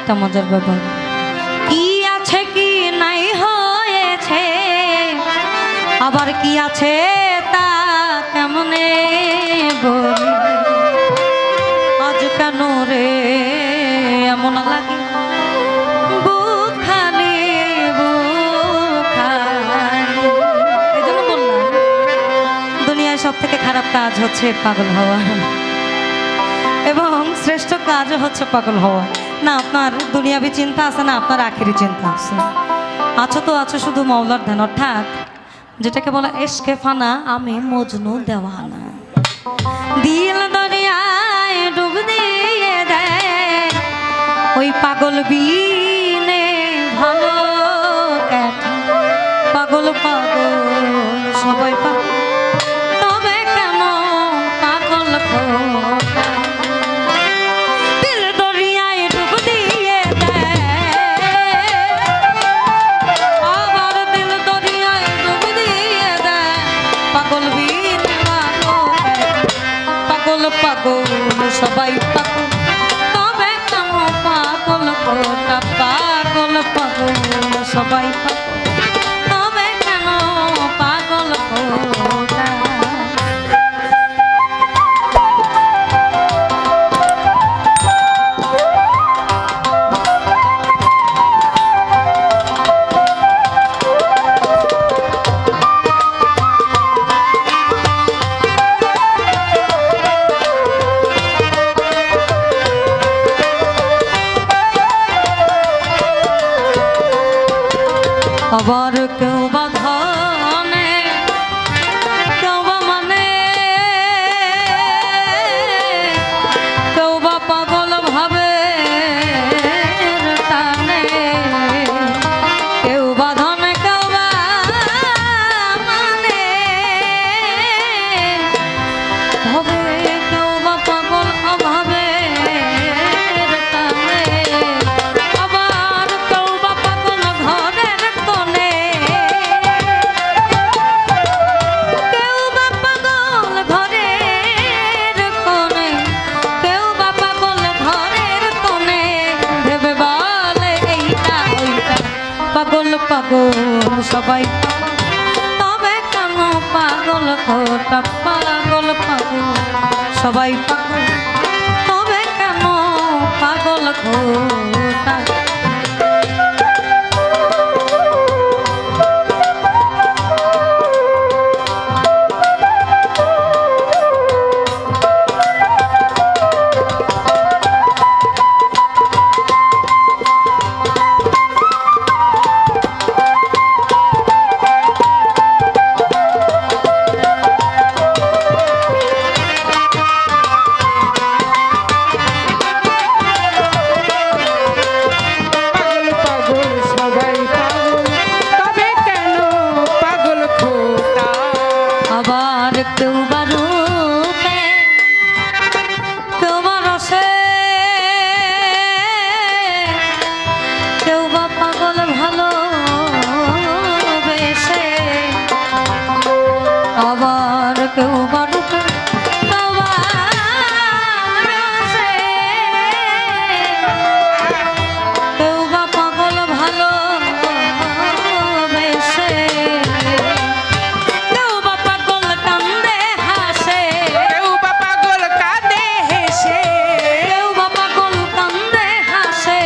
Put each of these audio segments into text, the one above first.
একটা মজার ব্যাপার, কি আছে কি নাই হয়েছে, আবার কি আছে তা কেমনে বলি, আজ কেন রে এমন লাগে বুক খালি বুক খালি। এই জন্য বললাম দুনিয়ায় সব থেকে খারাপ কাজ হচ্ছে পাগল হওয়া, এবং শ্রেষ্ঠ কাজও হচ্ছে পাগল হওয়া। না আপনার দুনিয়াবি চিন্তা আছে, না আপনার আখেরি চিন্তা আছে, আছো তো আছো শুধু মাওলার ধ্যান, অর্থাৎ যেটাকে বলা এশকে ফানা, আমি মজনু দেওয়ানা। দিল দরিয়ায় ডুব দিয়ে দেয় ওই পাগল বিনে ভালো কাটে, পাগল পাগল সবাই পাগল, তবে কেন পাগল খোকা। দিল দরিয়ায় ডুব দিয়ে দেয়, আবার দিল দরিয়ায় ডুব দিয়ে দেয় পাগল বিনে ভালো কাটে, পাগল পাগল সবাই পাগল, তবে কেন পাগল খোকা। পাগল পাগল সবাই পাগল, তবে কেন পাগল খোকা। আবার কেউ বা ধনে, কেউ বা মানে, কেউ বা পাগল ভাবে টানে, কেউ বা ধনে কেউ বা মানে ভাবে, কেউ বা পাগল অভাবে টানে, আবার কেউ বা পাগল ঘরের কোণে, কেউ বা পাগল ঘরের কোণে, কেউ বা পাগল ঘরের কোণে, ভেবে বলে এইটা ওইটা, পাগল পাগল সবাই পাগল, তবে কেন পাগল খোকা। পাগল পাগল সবাই পাগল, তবে কেন পাগল খোকা। আবার কেউ বা রূপে, কেউ বা রসে, কেউ বা পাগল ভালোবেসে, আবার কেউ বা রূপে, কেউ বা রসে, কেউ বা পাগল ভালোবেসে, কেউ বা পাগল কান্দে হাসে, কেউ বা পাগল কাঁদে হেসে, কেউ বা পাগল কান্দে হাসে,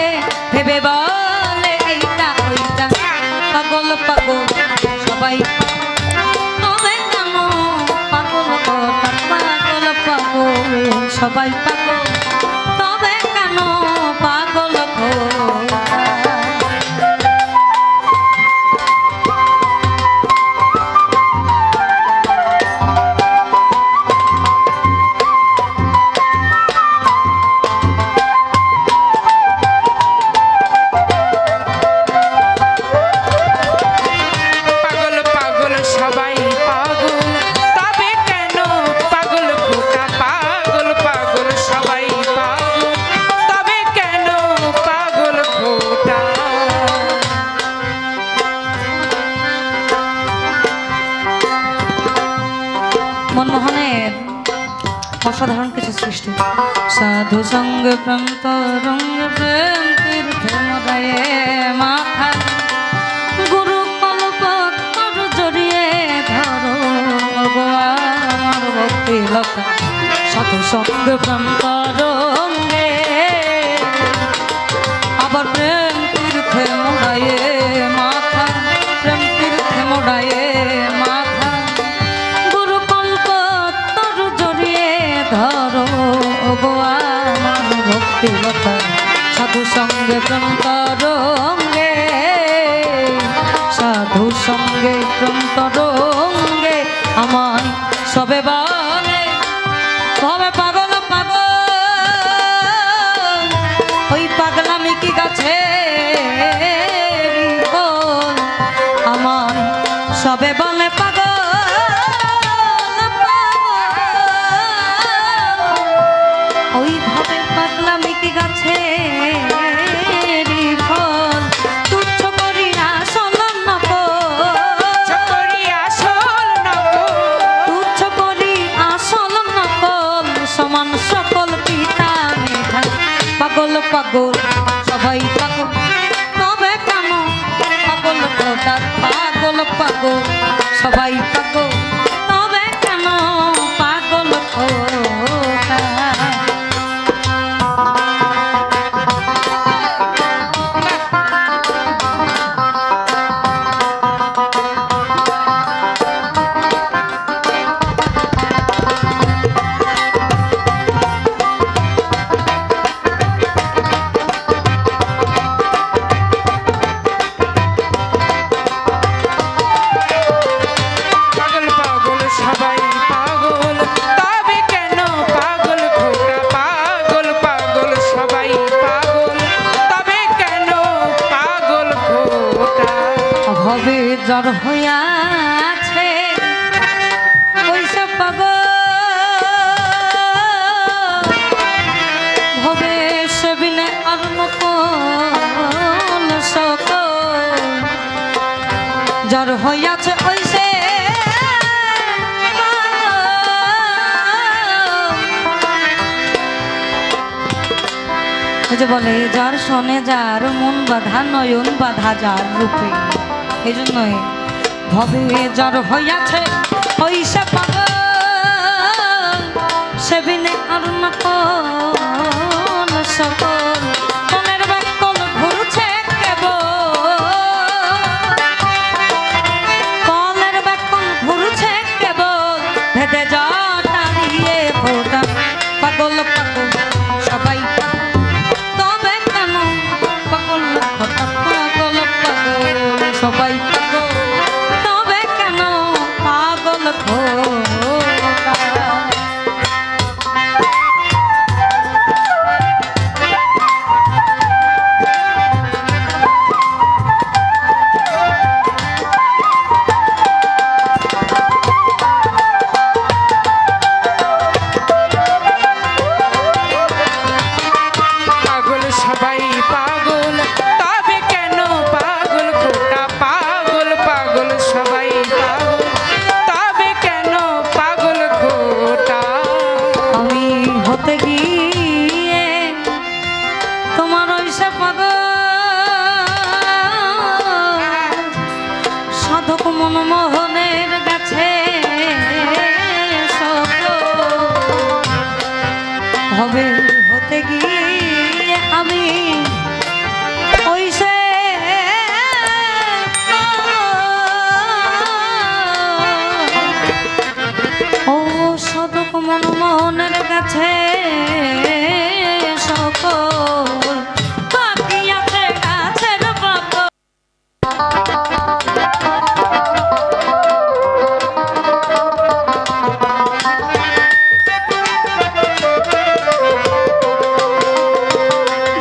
ভেবে বলে এইটা ওইটা, পাগল পাগল সবাই তবে কেন পাগল খোকা। পাগল পাগল সবাই পাগল, তবে কেন পাগল খোকা। পাগল পাগল সবাই পাগল, তবে কেন পাগল খোকা। পাগল পাগল সবাই পাগল, তবে কেন পাগল খোকা। মনমোহনের অসাধারণ কিছু সৃষ্টি। সাধু সঙ্গ প্রান্ত রঙ্গ প্রেম তীর্থে মদায়ে মাথা গুরু কল্পতর জড়িয়ে ধরো ভগবান ভক্তি লতা সাধু সঙ্গ প্রান্ত রঙ্গে আবার প্রেম তীর্থে মোড়ায়ে মাথা প্রেম তীর্থে মোড়ায়ে মাথা গুরু কল্পতর জড়িয়ে ধরো ভগবান ভক্তি লতা সাধু সঙ্গে প্রেম তরঙ্গে সাধু সঙ্গে প্রেম তরঙ্গে আমায় সবে বলে তবে পাগল পাগল ওই পাগলামি কি গাছে আমার সবে বলে পাগল ওই ভাবে পাগলামি কি গাছে ফল তুচ্ছ করি আসল তুচ্ছ করি আসল নকল সমান সকল পিতা মেধা পাগল পাগল সবাই পাগল তবে কেন পাগল খোদা পাগল পাগল সবাই পাগল তবে কেন পাগল খোদা পাগল পাগল সবাই পাগল তবে কেন পাগল খোকা পাগল পাগল সবাই পাগল তবে কেন পাগল খোকা ভবে জ্বর হইয়াছে ওইসব পাগল ভবে সেবিনে আর নকল সকল জ্বর হইয়াছে ওইসে ওই যে বলে যার শোনে যার মন বাধা নয়ন বাধা যার রূপে এই জন্যই ভবে যার হইয়াছে ওই সে পাগল সেবিনে আর নকল সকল মনের ব্যাকল ঘুরছে কেবল কলের ব্যাকল ঘুরছে কেবল ভেদে যা দাঁড়িয়ে ফোটা পাগল পাগল সবাই পাগল তবে কেন পাগল খোটা পাগল পাগল সবাই পাগল তবে কেন পাগল খোটা পাগল সবাই পাগল তবে কেন পাগল খোকা পাগল পাগল সবাই পাগল তবে কেন পাগল খোকা আমি হতে গিয়ে তোমার ওইসে পাগল সাধক মনমোহনের কাছে হবে হতে গিয়ে আমি ওইসে ও সাধক মনমোহনের কাছে সকল বাকি আছে গাছের পাগল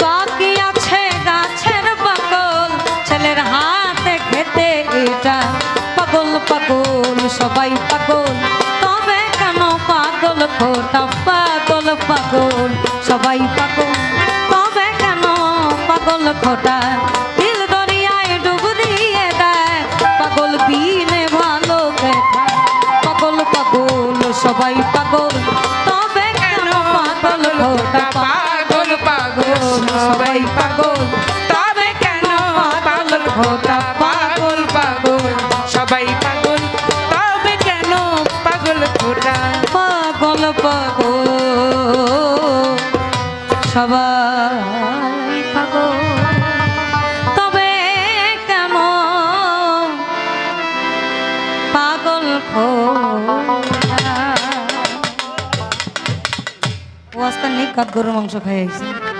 বাকি আছে গাছের পাগল ছেলের হাতে খেতে এটা পাগল পাগল সবাই পাগল তবে কেন পাগল খোটা পাগল পাগল সবাই পাগল তবে কেন পাগল খোটা দিল দরিয়ায় ডুব দিয়ে দেয় পাগল বিনে ভালো কথা পাগল পাগল সবাই পাগল তবে সবাই পাগল তবে কেন পাগল খোটা পাগল পাগল সবাই পাগল তবে কেন পাগল খোটা পাগল পাগল সবাই পাগল তবে কেন পাগল খোটা ও আজকাল নিকাত গরুর মাংস খাই আইছে